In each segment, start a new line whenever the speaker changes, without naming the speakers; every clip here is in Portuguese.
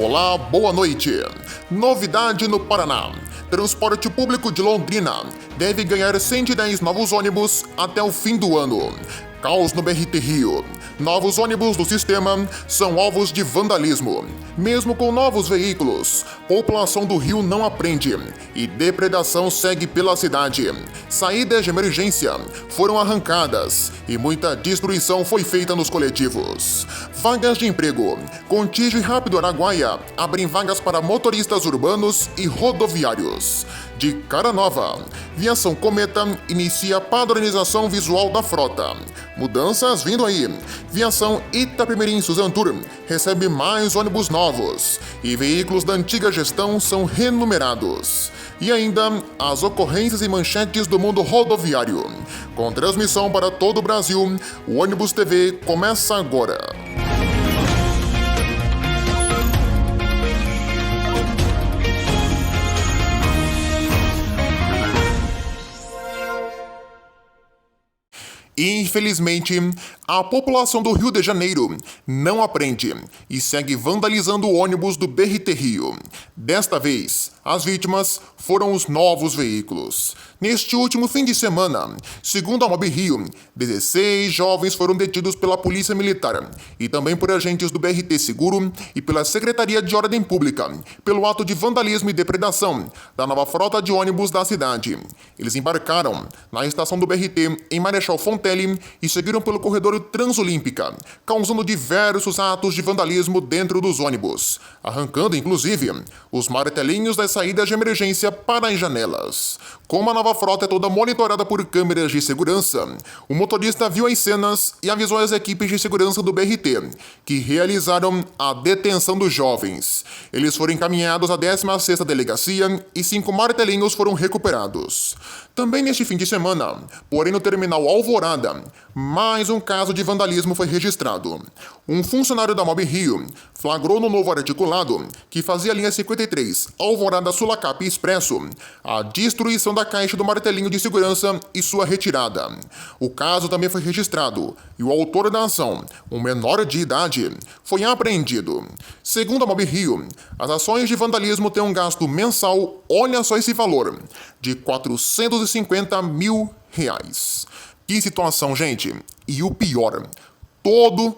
Olá, boa noite. Novidade no Paraná. Transporte público de Londrina deve ganhar 110 novos ônibus até o fim do ano. Caos no BRT Rio. Novos ônibus do sistema são alvos de vandalismo. Mesmo com novos veículos, população do Rio não aprende e depredação segue pela cidade. Saídas de emergência foram arrancadas e muita destruição foi feita nos coletivos. Vagas de emprego. Contígio e Rápido Araguaia abrem vagas para motoristas urbanos e rodoviários. De cara nova, Viação Cometa inicia padronização visual da frota. Mudanças vindo aí. Viação Itapemirim Suzantur recebe mais ônibus novos e veículos da antiga gestão são renumerados. E ainda as ocorrências e manchetes do mundo rodoviário. Com transmissão para todo o Brasil, o Ônibus TV começa agora. Infelizmente, a população do Rio de Janeiro não aprende e segue vandalizando o ônibus do BRT Rio. Desta vez, as vítimas foram os novos veículos. Neste último fim de semana, segundo a Mob Rio, 16 jovens foram detidos pela Polícia Militar e também por agentes do BRT Seguro e pela Secretaria de Ordem Pública, pelo ato de vandalismo e depredação da nova frota de ônibus da cidade. Eles embarcaram na estação do BRT em Marechal Fontenelle e seguiram pelo corredor Transolímpica, causando diversos atos de vandalismo dentro dos ônibus, arrancando inclusive os martelinhos das saídas de emergência para as janelas. Como a nova frota é toda monitorada por câmeras de segurança, o motorista viu as cenas e avisou as equipes de segurança do BRT, que realizaram a detenção dos jovens. Eles foram encaminhados à 16ª Delegacia e 5 martelinhos foram recuperados. Também neste fim de semana, porém no terminal Alvorada, mais um caso de vandalismo foi registrado. Um funcionário da Mob Rio flagrou no novo articulado, que fazia a linha 53, Alvorada Sulacap Expresso, a destruição da caixa do martelinho de segurança e sua retirada. O caso também foi registrado e o autor da ação, um menor de idade, foi apreendido. Segundo a Mob Rio, as ações de vandalismo têm um gasto mensal, olha só esse valor, de R$450 mil. Que situação, gente! E o pior, todo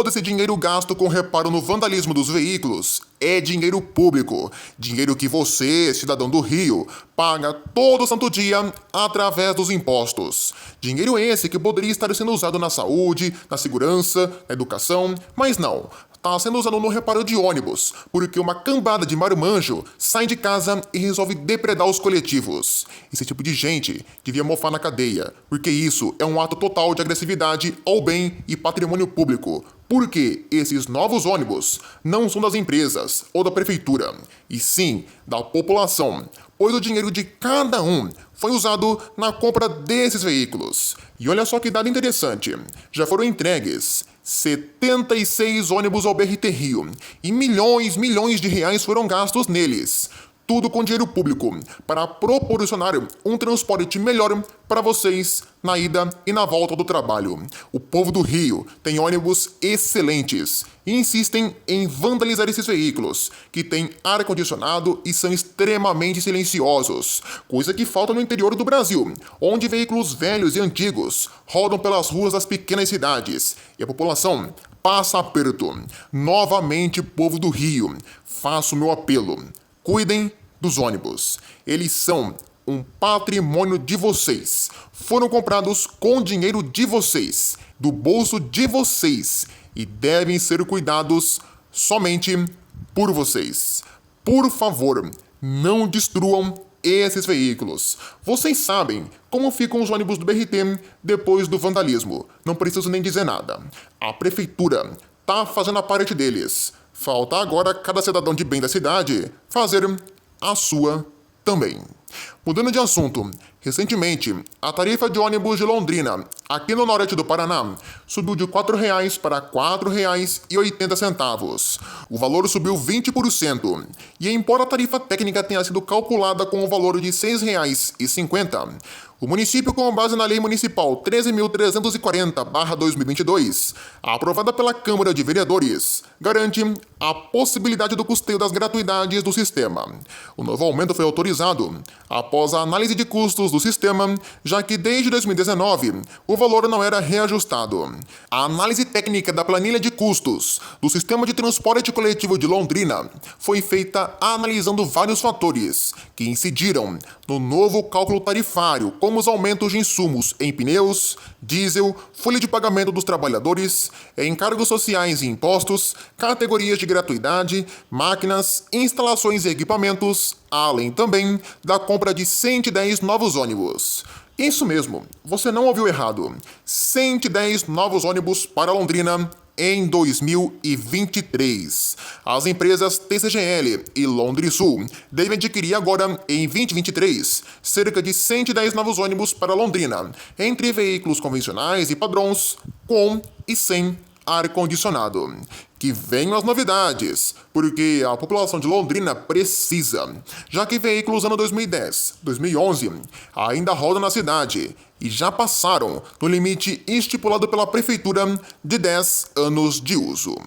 esse dinheiro gasto com reparo no vandalismo dos veículos é dinheiro público. Dinheiro que você, cidadão do Rio, paga todo santo dia através dos impostos. Dinheiro esse que poderia estar sendo usado na saúde, na segurança, na educação, mas não. Está sendo usado no reparo de ônibus, porque uma cambada de marmanjo sai de casa e resolve depredar os coletivos. Esse tipo de gente devia mofar na cadeia, porque isso é um ato total de agressividade ao bem e patrimônio público. Porque esses novos ônibus não são das empresas ou da prefeitura, e sim da população, pois o dinheiro de cada um foi usado na compra desses veículos. E olha só que dado interessante, já foram entregues 76 ônibus ao BRT Rio e milhões de reais foram gastos neles. Tudo com dinheiro público, para proporcionar um transporte melhor para vocês na ida e na volta do trabalho. O povo do Rio tem ônibus excelentes e insistem em vandalizar esses veículos, que têm ar-condicionado e são extremamente silenciosos, coisa que falta no interior do Brasil, onde veículos velhos e antigos rodam pelas ruas das pequenas cidades e a população passa aperto. Novamente, povo do Rio, faço o meu apelo. Cuidem dos ônibus. Eles são um patrimônio de vocês. Foram comprados com dinheiro de vocês, do bolso de vocês, e devem ser cuidados somente por vocês. Por favor, não destruam esses veículos. Vocês sabem como ficam os ônibus do BRT depois do vandalismo. Não preciso nem dizer nada. A prefeitura está fazendo a parte deles. Falta agora cada cidadão de bem da cidade fazer a sua também. Mudando de assunto, recentemente, a tarifa de ônibus de Londrina, aqui no norte do Paraná, subiu de R$ 4,00 para R$ 4,80. O valor subiu 20%, e embora a tarifa técnica tenha sido calculada com o valor de R$ 6,50, O município, com base na Lei Municipal 13.340/2022, aprovada pela Câmara de Vereadores, garante a possibilidade do custeio das gratuidades do sistema. O novo aumento foi autorizado após a análise de custos do sistema, já que desde 2019 o valor não era reajustado. A análise técnica da planilha de custos do sistema de transporte coletivo de Londrina foi feita analisando vários fatores que incidiram no novo cálculo tarifário, como os aumentos de insumos em pneus, diesel, folha de pagamento dos trabalhadores, encargos sociais e impostos, categorias de gratuidade, máquinas, instalações e equipamentos, além também da compra de 110 novos ônibus. Isso mesmo, você não ouviu errado. 110 novos ônibus para Londrina em 2023. As empresas TCGL e Londrisul devem adquirir agora, em 2023, cerca de 110 novos ônibus para Londrina, entre veículos convencionais e padrões, com e sem ar-condicionado. Que venham as novidades, porque a população de Londrina precisa, já que veículos ano 2010, 2011 ainda rodam na cidade e já passaram no limite estipulado pela Prefeitura de 10 anos de uso.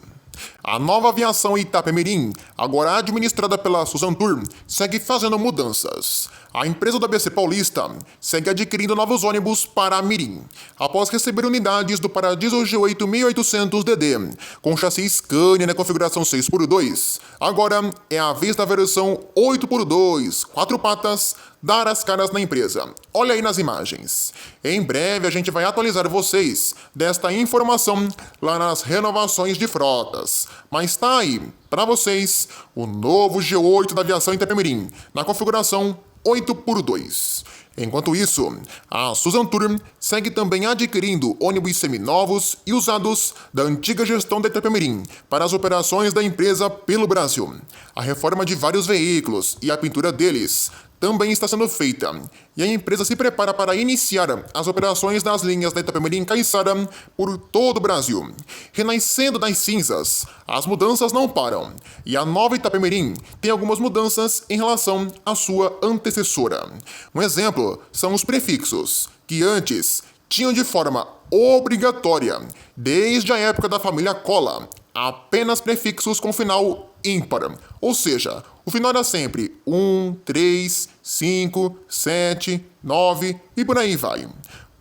A nova aviação Itapemirim, agora administrada pela Suzantur, segue fazendo mudanças. A empresa da BC Paulista segue adquirindo novos ônibus para a Mirim, após receber unidades do Paradiso G8.800DD, com chassi Scania na configuração 6x2. Agora é a vez da versão 8x2, 4 patas, dar as caras na empresa. Olha aí nas imagens. Em breve a gente vai atualizar vocês desta informação lá nas renovações de frotas. Mas tá aí, para vocês, o novo G8 da aviação Itapemirim, na configuração 8x2. Enquanto isso, a Suzantur segue também adquirindo ônibus seminovos e usados da antiga gestão da Itapemirim para as operações da empresa pelo Brasil. A reforma de vários veículos e a pintura deles também está sendo feita, e a empresa se prepara para iniciar as operações das linhas da Itapemirim Caiçara por todo o Brasil. Renascendo das cinzas, as mudanças não param, e a nova Itapemirim tem algumas mudanças em relação à sua antecessora. Um exemplo são os prefixos, que antes tinham de forma obrigatória, desde a época da família Cola, apenas prefixos com final ímpar, ou seja, o final era sempre 1, 3, 5, 7, 9 e por aí vai.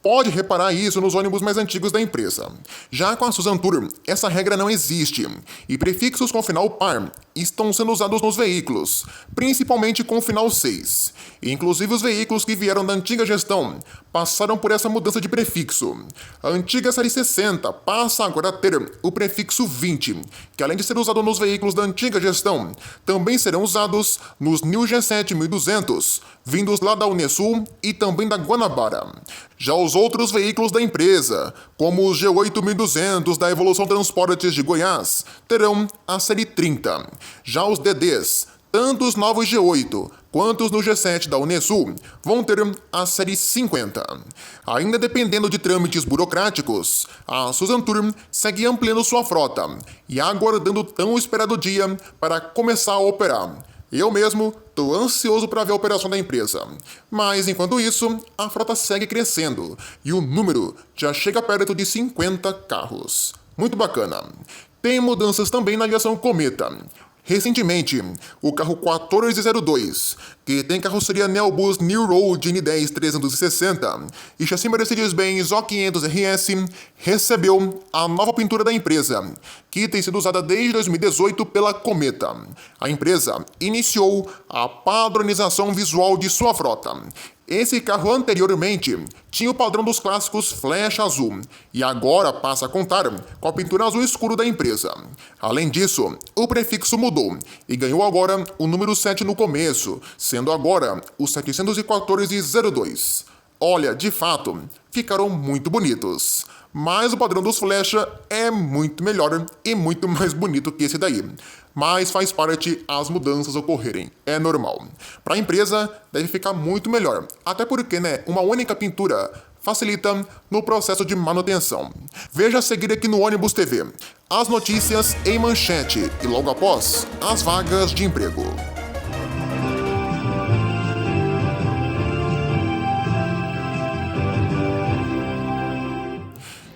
Pode reparar isso nos ônibus mais antigos da empresa. Já com a Suzantur, essa regra não existe, e prefixos com final par estão sendo usados nos veículos, principalmente com o final 6. Inclusive os veículos que vieram da antiga gestão passaram por essa mudança de prefixo. A antiga série 60 passa agora a ter o prefixo 20, que além de ser usado nos veículos da antiga gestão, também serão usados nos New G7 1200, vindos lá da Unesul e também da Guanabara. Já os outros veículos da empresa, como os G8 1200 da Evolução Transportes de Goiás, terão a série 30. Já os DDs, tanto os novos G8 quanto os no G7 da Unesul, vão ter a série 50. Ainda dependendo de trâmites burocráticos, a Suzantur segue ampliando sua frota e aguardando o tão esperado dia para começar a operar. Eu mesmo estou ansioso para ver a operação da empresa. Mas, enquanto isso, a frota segue crescendo e o número já chega perto de 50 carros. Muito bacana. Tem mudanças também na aviação Cometa. Recentemente, o carro 1402, que tem carroceria Neobus New Road N10 360 e chassi Mercedes-Benz O500RS, recebeu a nova pintura da empresa, que tem sido usada desde 2018 pela Cometa. A empresa iniciou a padronização visual de sua frota. Esse carro anteriormente tinha o padrão dos clássicos flecha azul e agora passa a contar com a pintura azul escuro da empresa. Além disso, o prefixo mudou e ganhou agora o número 7 no começo, sendo agora o 71402. Olha, de fato, ficaram muito bonitos. Mas o padrão dos flecha é muito melhor e muito mais bonito que esse daí. Mas faz parte as mudanças ocorrerem, é normal. Para a empresa, deve ficar muito melhor, até porque, uma única pintura facilita no processo de manutenção. Veja a seguir aqui no Ônibus TV as notícias em manchete e logo após, as vagas de emprego.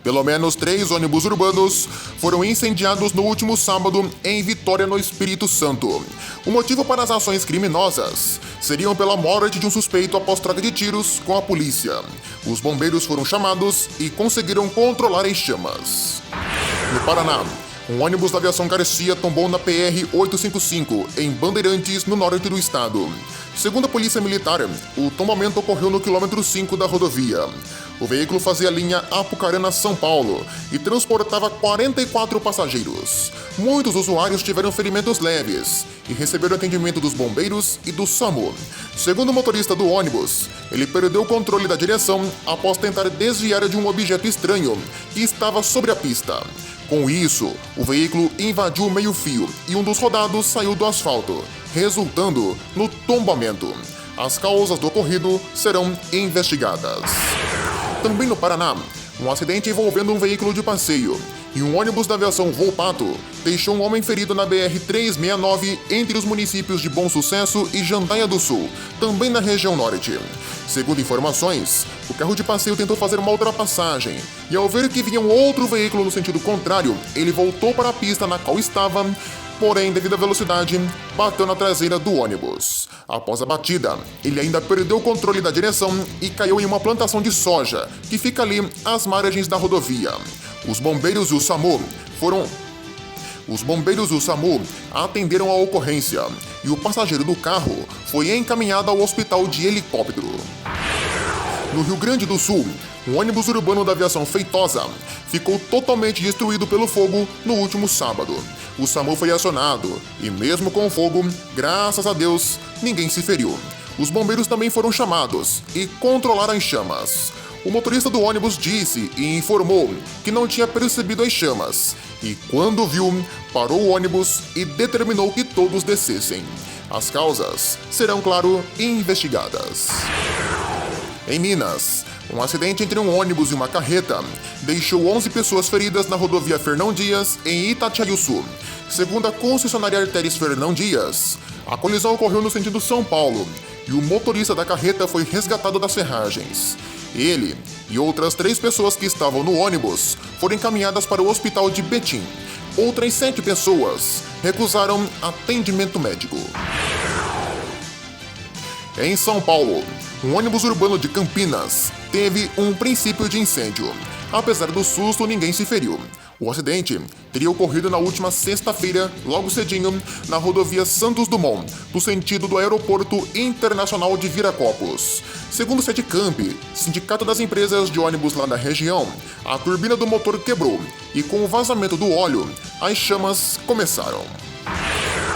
Pelo menos 3 ônibus urbanos foram incendiados no último sábado em Vitória, no Espírito Santo. O motivo para as ações criminosas seriam pela morte de um suspeito após troca de tiros com a polícia. Os bombeiros foram chamados e conseguiram controlar as chamas. No Paraná, um ônibus da aviação Garcia tombou na PR-855, em Bandeirantes, no norte do estado. Segundo a Polícia Militar, o tombamento ocorreu no quilômetro 5 da rodovia. O veículo fazia a linha Apucarana-São Paulo e transportava 44 passageiros. Muitos usuários tiveram ferimentos leves e receberam atendimento dos bombeiros e do SAMU. Segundo o motorista do ônibus, ele perdeu o controle da direção após tentar desviar de um objeto estranho que estava sobre a pista. Com isso, o veículo invadiu o meio-fio e um dos rodados saiu do asfalto, resultando no tombamento. As causas do ocorrido serão investigadas. Também no Paraná, um acidente envolvendo um veículo de passeio e um ônibus da aviação Volpato deixou um homem ferido na BR-369 entre os municípios de Bom Sucesso e Jandaia do Sul, também na região norte. Segundo informações, o carro de passeio tentou fazer uma ultrapassagem e, ao ver que vinha um outro veículo no sentido contrário, ele voltou para a pista na qual estava, porém, devido à velocidade, bateu na traseira do ônibus. Após a batida, ele ainda perdeu o controle da direção e caiu em uma plantação de soja, que fica ali às margens da rodovia. Os bombeiros e o SAMU atenderam a ocorrência e o passageiro do carro foi encaminhado ao hospital de helicóptero. No Rio Grande do Sul, um ônibus urbano da aviação Feitosa ficou totalmente destruído pelo fogo no último sábado. O SAMU foi acionado e, mesmo com o fogo, graças a Deus, ninguém se feriu. Os bombeiros também foram chamados e controlaram as chamas. O motorista do ônibus disse e informou que não tinha percebido as chamas e, quando viu, parou o ônibus e determinou que todos descessem. As causas serão, claro, investigadas. Em Minas, um acidente entre um ônibus e uma carreta deixou 11 pessoas feridas na rodovia Fernão Dias, em Itatiaiuçu. Segundo a concessionária Artérias Fernão Dias, a colisão ocorreu no sentido São Paulo e o motorista da carreta foi resgatado das ferragens. Ele e outras 3 pessoas que estavam no ônibus foram encaminhadas para o hospital de Betim. Outras 7 pessoas recusaram atendimento médico. Em São Paulo, um ônibus urbano de Campinas teve um princípio de incêndio. Apesar do susto, ninguém se feriu. O acidente teria ocorrido na última sexta-feira, logo cedinho, na rodovia Santos Dumont, no sentido do Aeroporto Internacional de Viracopos. Segundo o Sedicamp, sindicato das empresas de ônibus lá da região, a turbina do motor quebrou e, com o vazamento do óleo, as chamas começaram.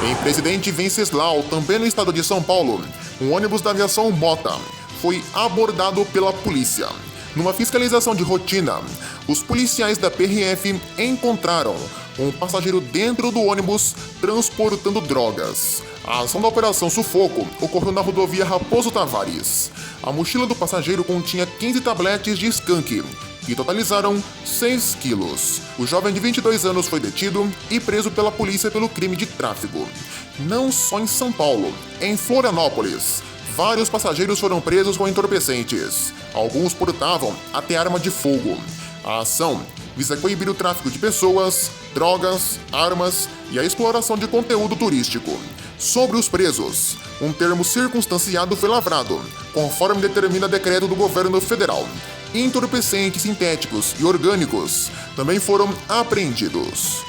Em Presidente Venceslau, também no estado de São Paulo, um ônibus da aviação Mota foi abordado pela polícia. Numa fiscalização de rotina, os policiais da PRF encontraram um passageiro dentro do ônibus transportando drogas. A ação da Operação Sufoco ocorreu na rodovia Raposo Tavares. A mochila do passageiro continha 15 tabletes de skunk, que totalizaram 6 quilos. O jovem de 22 anos foi detido e preso pela polícia pelo crime de tráfico. Não só em São Paulo, em Florianópolis, vários passageiros foram presos com entorpecentes. Alguns portavam até arma de fogo. A ação visa coibir o tráfico de pessoas, drogas, armas e a exploração de conteúdo turístico. Sobre os presos, um termo circunstanciado foi lavrado, conforme determina decreto do governo federal. Entorpecentes sintéticos e orgânicos também foram apreendidos.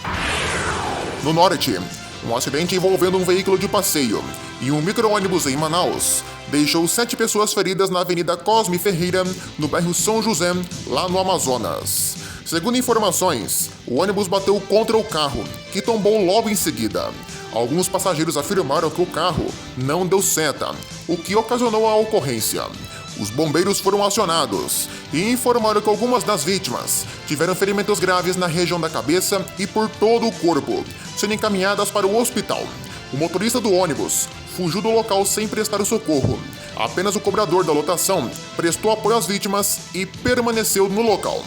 No norte, um acidente envolvendo um veículo de passeio e um micro-ônibus em Manaus deixou 7 pessoas feridas na Avenida Cosme Ferreira, no bairro São José, lá no Amazonas. Segundo informações, o ônibus bateu contra o carro, que tombou logo em seguida. Alguns passageiros afirmaram que o carro não deu seta, o que ocasionou a ocorrência. Os bombeiros foram acionados e informaram que algumas das vítimas tiveram ferimentos graves na região da cabeça e por todo o corpo, sendo encaminhadas para o hospital. O motorista do ônibus fugiu do local sem prestar o socorro. Apenas o cobrador da lotação prestou apoio às vítimas e permaneceu no local.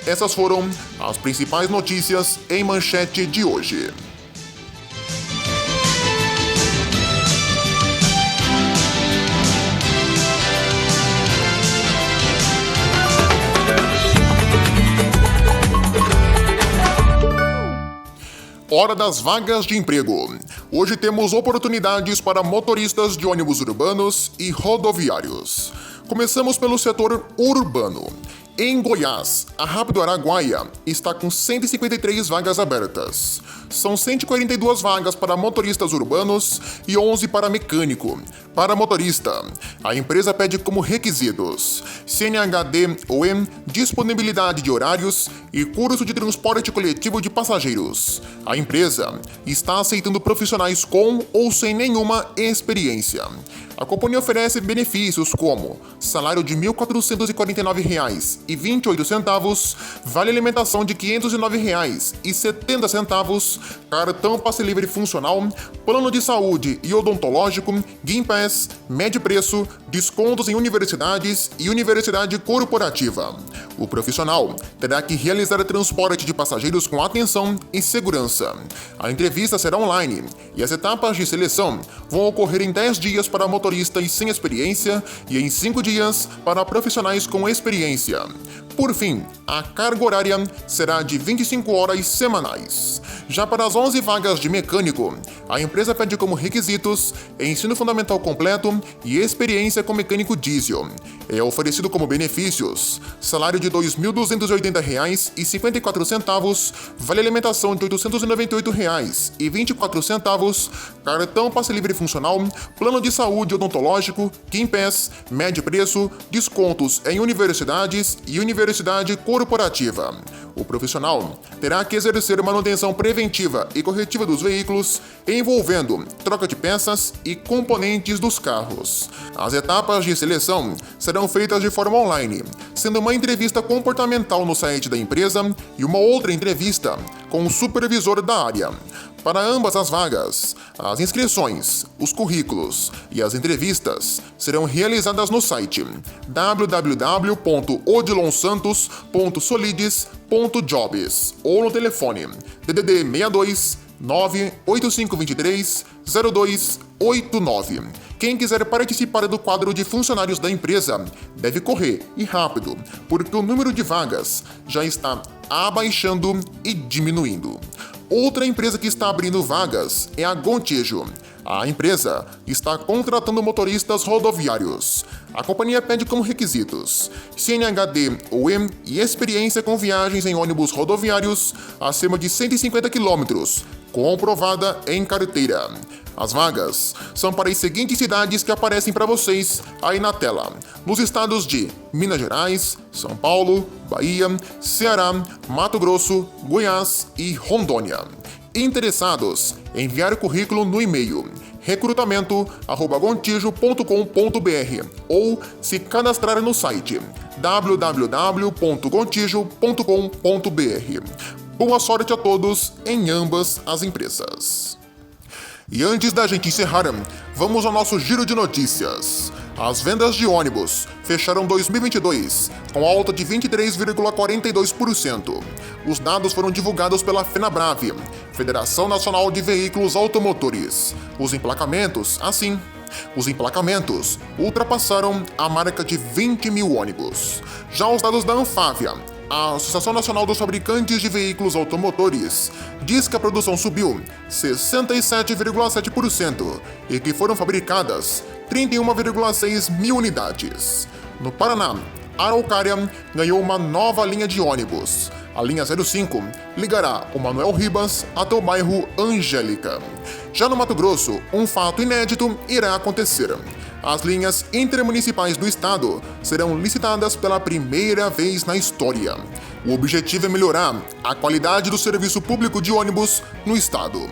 Essas foram as principais notícias em manchete de hoje. Hora das vagas de emprego. Hoje temos oportunidades para motoristas de ônibus urbanos e rodoviários. Começamos pelo setor urbano. Em Goiás, a Rápido Araguaia está com 153 vagas abertas. São 142 vagas para motoristas urbanos e 11 para mecânico. Para motorista, a empresa pede como requisitos CNHD ou disponibilidade de horários e curso de transporte coletivo de passageiros. A empresa está aceitando profissionais com ou sem nenhuma experiência. A companhia oferece benefícios como salário de R$ 1.449,28, vale alimentação de R$ 509,70, cartão passe livre funcional, plano de saúde e odontológico, Gympass, Medpreço, descontos em universidades e universidade corporativa. O profissional terá que realizar transporte de passageiros com atenção e segurança. A entrevista será online e as etapas de seleção vão ocorrer em 10 dias para motoristas sem experiência e em 5 dias para profissionais com experiência. Por fim, a carga horária será de 25 horas semanais. Já para as 11 vagas de mecânico, a empresa pede como requisitos ensino fundamental completo e experiência com mecânico diesel. É oferecido como benefícios salário de R$ 2.280,54, vale alimentação de R$ 898,24, cartão passe livre funcional, plano de saúde odontológico, Gympass, Medpreço, descontos em universidades e universidade corporativa. O profissional terá que exercer manutenção preventiva e corretiva dos veículos, envolvendo troca de peças e componentes dos carros. As etapas de seleção serão feitas de forma online, sendo uma entrevista comportamental no site da empresa e uma outra entrevista com o supervisor da área. Para ambas as vagas, as inscrições, os currículos e as entrevistas serão realizadas no site www.odilonsantos.solides.jobs ou no telefone DDD 62 98523 0289. Quem quiser participar do quadro de funcionários da empresa deve correr e rápido, porque o número de vagas já está abaixando e diminuindo. Outra empresa que está abrindo vagas é a Gontijo. A empresa está contratando motoristas rodoviários. A companhia pede como requisitos CNHD ou e experiência com viagens em ônibus rodoviários acima de 150 km, comprovada em carteira. As vagas são para as seguintes cidades que aparecem para vocês aí na tela, nos estados de Minas Gerais, São Paulo, Bahia, Ceará, Mato Grosso, Goiás e Rondônia. Interessados, enviar o currículo no e-mail recrutamento@gontijo.com.br ou se cadastrar no site www.gontijo.com.br. Boa sorte a todos em ambas as empresas. E antes da gente encerrar, vamos ao nosso giro de notícias. As vendas de ônibus fecharam 2022 com alta de 23,42%. Os dados foram divulgados pela FenaBrave, Federação Nacional de Veículos Automotores. Os emplacamentos ultrapassaram a marca de 20 mil ônibus. Já os dados da Anfávia, a Associação Nacional dos Fabricantes de Veículos Automotores, diz que a produção subiu 67,7% e que foram fabricadas 31,6 mil unidades. No Paraná, a Araucária ganhou uma nova linha de ônibus. A linha 05 ligará o Manuel Ribas até o bairro Angélica. Já no Mato Grosso, um fato inédito irá acontecer. As linhas intermunicipais do estado serão licitadas pela primeira vez na história. O objetivo é melhorar a qualidade do serviço público de ônibus no estado.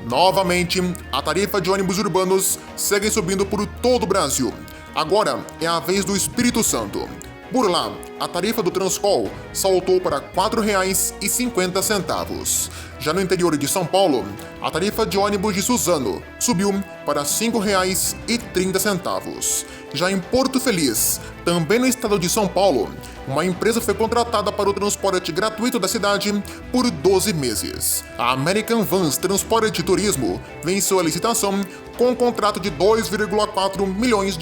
Novamente, a tarifa de ônibus urbanos segue subindo por todo o Brasil. Agora é a vez do Espírito Santo. Por lá, a tarifa do Transcol saltou para R$ 4,50. Já no interior de São Paulo, a tarifa de ônibus de Suzano subiu para R$ 5,30. Já em Porto Feliz, também no estado de São Paulo, uma empresa foi contratada para o transporte gratuito da cidade por 12 meses. A American Vans Transporte e Turismo venceu a licitação com um contrato de R$ 2,4 milhões.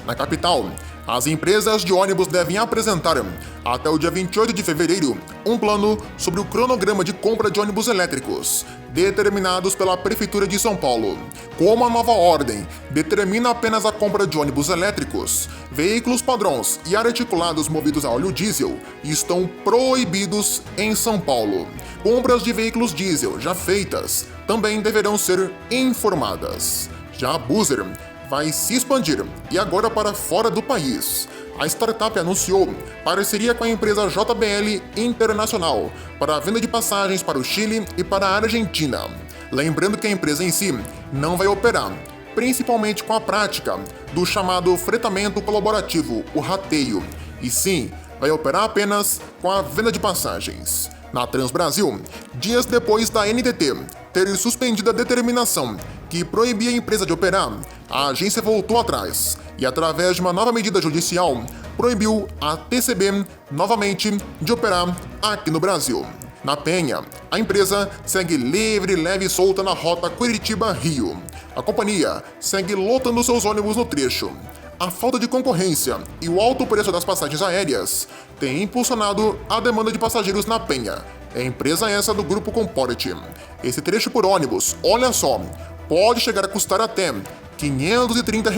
Na capital, as empresas de ônibus devem apresentar, até o dia 28 de fevereiro, um plano sobre o cronograma de compra de ônibus elétricos, determinados pela Prefeitura de São Paulo. Como a nova ordem determina apenas a compra de ônibus elétricos, veículos padrões e articulados movidos a óleo diesel estão proibidos em São Paulo. Compras de veículos diesel já feitas também deverão ser informadas. Já a Buser vai se expandir e agora para fora do país. A startup anunciou parceria com a empresa JBL Internacional para a venda de passagens para o Chile e para a Argentina. Lembrando que a empresa em si não vai operar, principalmente com a prática do chamado fretamento colaborativo, o rateio, e sim vai operar apenas com a venda de passagens. Na Transbrasil, dias depois da NTT ter suspendido a determinação que proibia a empresa de operar, a agência voltou atrás e, através de uma nova medida judicial, proibiu a TCB novamente de operar aqui no Brasil. Na Penha, a empresa segue livre, leve e solta na rota Curitiba-Rio. A companhia segue lotando seus ônibus no trecho. A falta de concorrência e o alto preço das passagens aéreas têm impulsionado a demanda de passageiros na Penha. É a empresa essa do grupo Comport. Esse trecho por ônibus, olha só, pode chegar a custar até R$ 530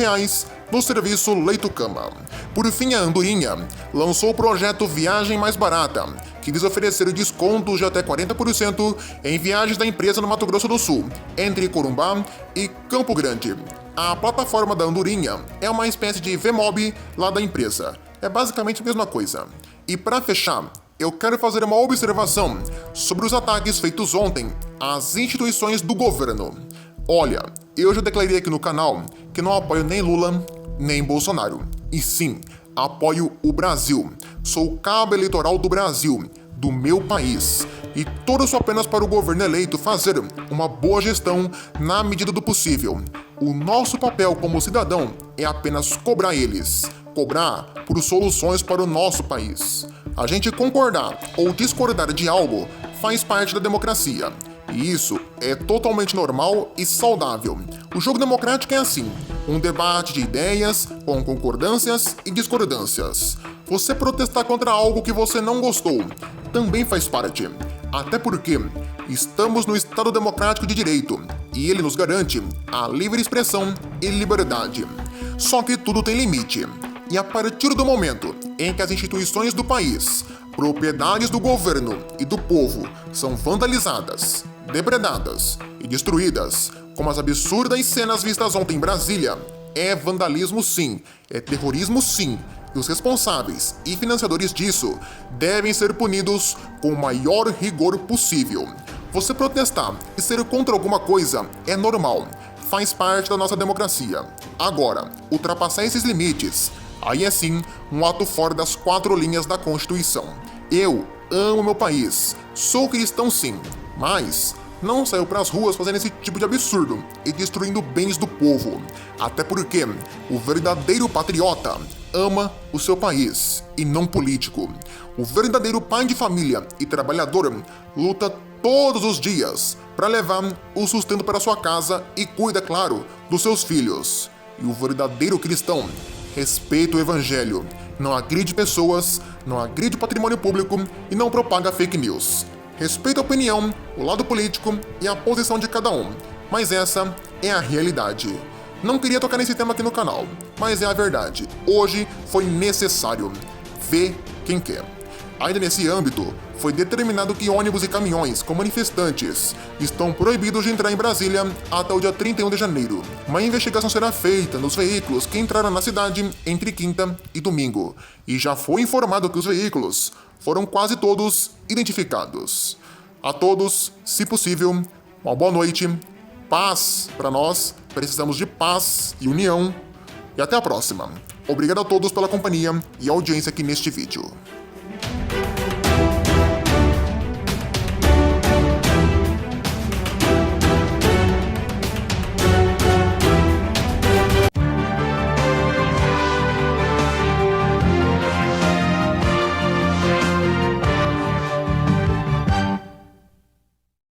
no serviço leito-cama. Por fim, a Andorinha lançou o projeto Viagem Mais Barata, que visa oferecer descontos de até 40% em viagens da empresa no Mato Grosso do Sul, entre Corumbá e Campo Grande. A plataforma da Andorinha é uma espécie de VMOB lá da empresa. É basicamente a mesma coisa. E para fechar, eu quero fazer uma observação sobre os ataques feitos ontem às instituições do governo. Olha, eu já declarei aqui no canal que não apoio nem Lula, nem Bolsonaro. E sim, apoio o Brasil. Sou cabo eleitoral do Brasil, do meu país. E torço apenas para o governo eleito fazer uma boa gestão na medida do possível. O nosso papel como cidadão é apenas cobrar eles. Cobrar por soluções para o nosso país. A gente concordar ou discordar de algo faz parte da democracia. E isso é totalmente normal e saudável. O jogo democrático é assim, um debate de ideias com concordâncias e discordâncias. Você protestar contra algo que você não gostou também faz parte. Até porque estamos no Estado Democrático de Direito e ele nos garante a livre expressão e liberdade. Só que tudo tem limite. E a partir do momento em que as instituições do país, propriedades do governo e do povo, são vandalizadas, depredadas e destruídas, como as absurdas cenas vistas ontem em Brasília, é vandalismo sim, é terrorismo sim, e os responsáveis e financiadores disso devem ser punidos com o maior rigor possível. Você protestar e ser contra alguma coisa é normal, faz parte da nossa democracia. Agora, ultrapassar esses limites, aí é sim um ato fora das 4 linhas da Constituição. Eu amo meu país, sou cristão sim, mas não saio pras ruas fazendo esse tipo de absurdo e destruindo bens do povo. Até porque o verdadeiro patriota ama o seu país e não político. O verdadeiro pai de família e trabalhador luta todos os dias para levar o sustento para sua casa e cuida, claro, dos seus filhos. E o verdadeiro cristão respeita o evangelho, não agride pessoas, não agride o patrimônio público e não propaga fake news. Respeita a opinião, o lado político e a posição de cada um, mas essa é a realidade. Não queria tocar nesse tema aqui no canal, mas é a verdade. Hoje foi necessário. Vê quem quer. Ainda nesse âmbito, foi determinado que ônibus e caminhões com manifestantes estão proibidos de entrar em Brasília até o dia 31 de janeiro. Uma investigação será feita nos veículos que entraram na cidade entre quinta e domingo. E já foi informado que os veículos foram quase todos identificados. A todos, se possível, uma boa noite, paz para nós, precisamos de paz e união. E até a próxima. Obrigado a todos pela companhia e audiência aqui neste vídeo.